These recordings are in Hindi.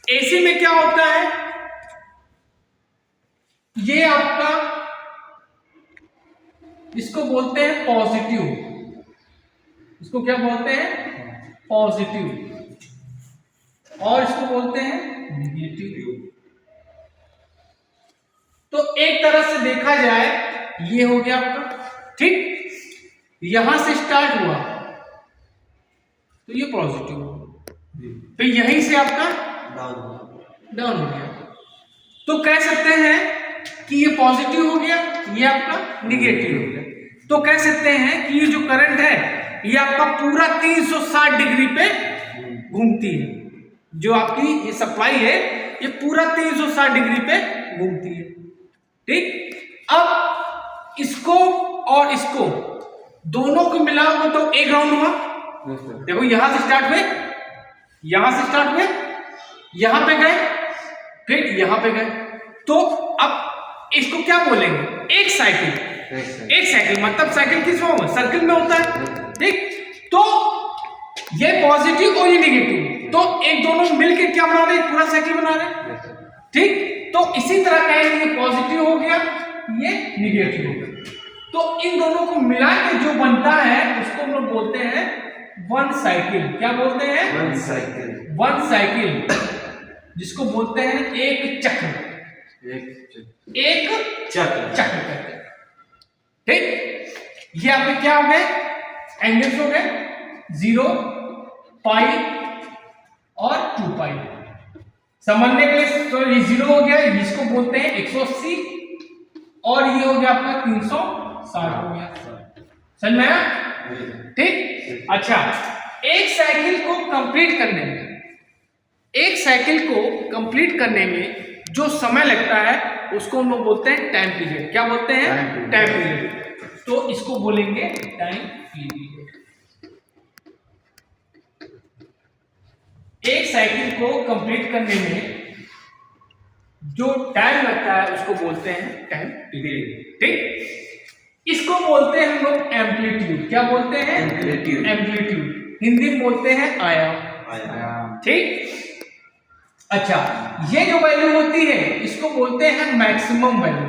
एसी में क्या होता है, ये आपका इसको बोलते हैं पॉजिटिव, इसको क्या बोलते हैं पॉजिटिव, और इसको बोलते हैं नेगेटिव। तो एक तरह से देखा जाए ये हो गया आपका, ठीक, यहां से स्टार्ट हुआ तो ये पॉजिटिव हो, फिर यहीं से आपका डाउन हो गया, तो कह सकते हैं कि ये पॉजिटिव हो गया, ये आपका निगेटिव हो गया। तो कह सकते हैं कि ये जो करंट है ये आपका पूरा 360 डिग्री पे घूमती है, जो आपकी ये सप्लाई है ये पूरा 360 डिग्री पे घूमती है, ठीक। अब इसको और इसको दोनों को मिलाओगे तो एक राउंड हुआ, देखो यहां से स्टार्ट हुए, यहां से स्टार्ट हुए, यहां पे गए, फिर यहां पे गए, तो अब इसको क्या बोलेंगे, एक साइकिल, एक साइकिल मतलब साइकिल किस में होगा, सर्किल में होता है, ठीक। तो ये पॉजिटिव और ये नेगेटिव, तो एक दोनों मिलकर क्या बना रहे हैं, पूरा साइकिल बना रहे हैं, ठीक। तो इसी तरह कहेंगे ये पॉजिटिव हो गया, ये निगेटिव हो गया, तो इन दोनों को मिला के जो बनता है उसको हम लोग बोलते हैं वन साइकिल। क्या बोलते हैं, वन साइकिल, वन साइकिल, जिसको बोलते हैं एक चक्र, एक चक्र कहते हैं, ठीक। ये आपके क्या हो गए, एंगल्स हो गए 0, पाई और 2 पाई। समझने के लिए तो ये 0 हो गया, इसको बोलते हैं 180, और ये हो गया आपका 360 हो गया, समझ में आया, ठीक। अच्छा, एक साइकिल को कंप्लीट करने में, एक साइकिल को कंप्लीट करने में जो समय लगता है उसको हम लोग बोलते हैं टाइम पीरियड। क्या बोलते हैं, टाइम पीरियड, तो इसको बोलेंगे टाइम पीरियड। एक साइकिल को कंप्लीट करने में जो टाइम लगता है उसको बोलते हैं टाइम पीरियड, ठीक। इसको बोलते हैं हम लोग एम्पलीट्यूड। क्या बोलते हैं, एम्पलीट्यूड, एम्पलीट्यूड हिंदी में बोलते हैं आयाम, ठीक। अच्छा, ये जो वैल्यू होती है इसको बोलते हैं मैक्सिमम वैल्यू,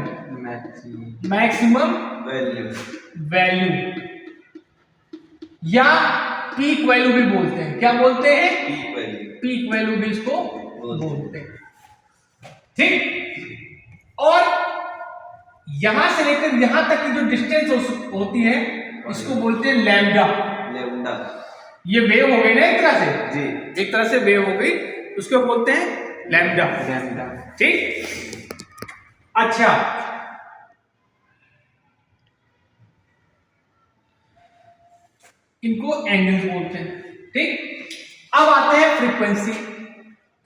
मैक्सिमम वैल्यू या पीक वैल्यू भी बोलते हैं। क्या बोलते हैं, पीक वैल्यू भी इसको बोलते हैं, ठीक। और यहां से लेकर यहां तक की जो डिस्टेंस होती है इसको बोलते हैं लैम्डा। ये वेव हो गई ना एक तरह से जी, एक तरह से वेव हो गई, उसको बोलते हैं लैम्डा, ठीक। अच्छा, इनको एंगल्स बोलते हैं, ठीक। अब आते हैं फ्रीक्वेंसी,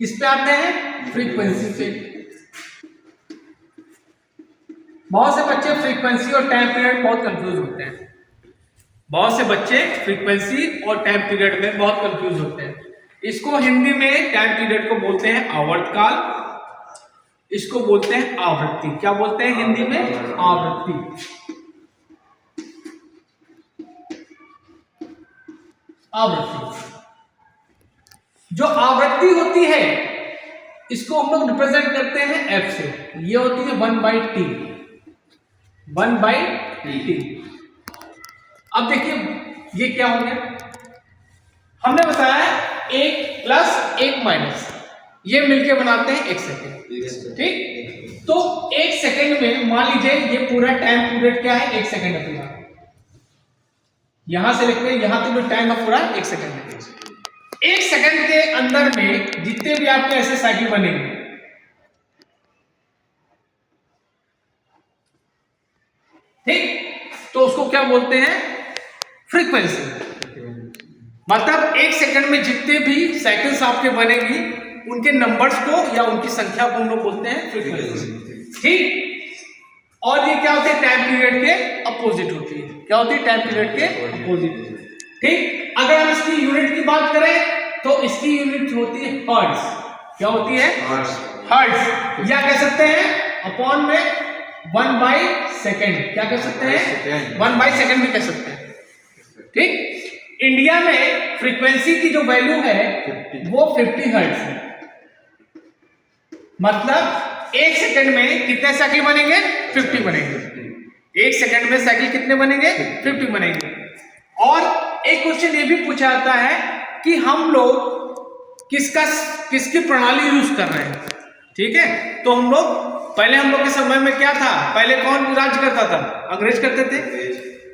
किस पे आते हैं, फ्रीक्वेंसी पे। बहुत से बच्चे फ्रीक्वेंसी और टाइम पीरियड बहुत कंफ्यूज होते हैं, बहुत से बच्चे फ्रीक्वेंसी और टाइम पीरियड में बहुत कंफ्यूज होते हैं। इसको हिंदी में टाइम पीरियड को बोलते हैं आवर्तकाल, इसको बोलते हैं आवृत्ति। क्या बोलते हैं हिंदी में, आवृत्ति, आवृत्ति। जो आवृत्ति होती है इसको हम लोग रिप्रेजेंट करते हैं एफ से, ये होती है 1/t, 1/t। अब देखिए ये क्या हो गया, हमने बताया 1 प्लस 1 माइनस, ये मिलके बनाते हैं 1 सेकेंड, ठीक। तो 1 सेकेंड में मान लीजिए ये पूरा टाइम पीरियड क्या है, 1 सेकेंड है पूरा, यहां से लेकर यहां तक जो टाइम है पूरा 1 सेकेंड है। 1 सेकेंड के अंदर में जितने भी आपके ऐसे साइकिल बनेंगे, ठीक, तो उसको क्या बोलते हैं, फ्रीक्वेंसी। मतलब 1 सेकंड में जितने भी साइकिल्स आपके बनेंगी उनके नंबर्स को या उनकी संख्या को हम लोग बोलते हैं फ्रीक्वेंसी, ठीक। और ये क्या होती है, टाइम पीरियड के अपोजिट होती है। क्या होती है, टाइम पीरियड के अपोजिट, ठीक। अगर हम इसकी यूनिट की बात करें तो इसकी यूनिट होती है हर्ट्ज। क्या होती है, हर्ट्ज, या कह सकते हैं अपॉन में 1/सेकेंड। क्या कह सकते हैं, 1/सेकेंड भी कह सकते हैं, ठीक। इंडिया में फ्रीक्वेंसी की जो वैल्यू है वो 50 हर्ट्ज है, मतलब 1 सेकंड में कितने साइकिल बनेंगे? 50 बनेंगे। 1 सेकंड में साइकिल कितने बनेंगे? 50 बनेंगे। और एक क्वेश्चन ये भी पूछा जाता है कि हम लोग किसकी प्रणाली यूज कर रहे हैं। ठीक है, तो हम लोग के समय में क्या था? पहले कौन राज करता था? अंग्रेज करते थे।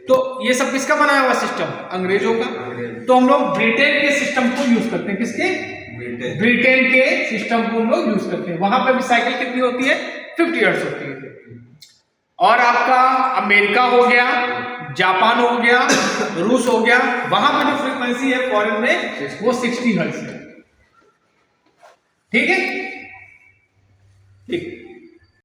तो ये सब किसका बनाया हुआ सिस्टम? अंग्रेजों का। तो हम लोग ब्रिटेन के सिस्टम को यूज करते हैं। किसके? ब्रिटेन के सिस्टम को हम लोग यूज करते हैं। वहां पे भी साइकिल कितनी होती है? 50 हर्ट्ज होती है। और आपका अमेरिका हो गया, जापान हो गया, रूस हो गया, वहां पे जो फ्रीक्वेंसी है फॉरेन में वो 60 हर्ट्ज है। ठीक है, ठीक।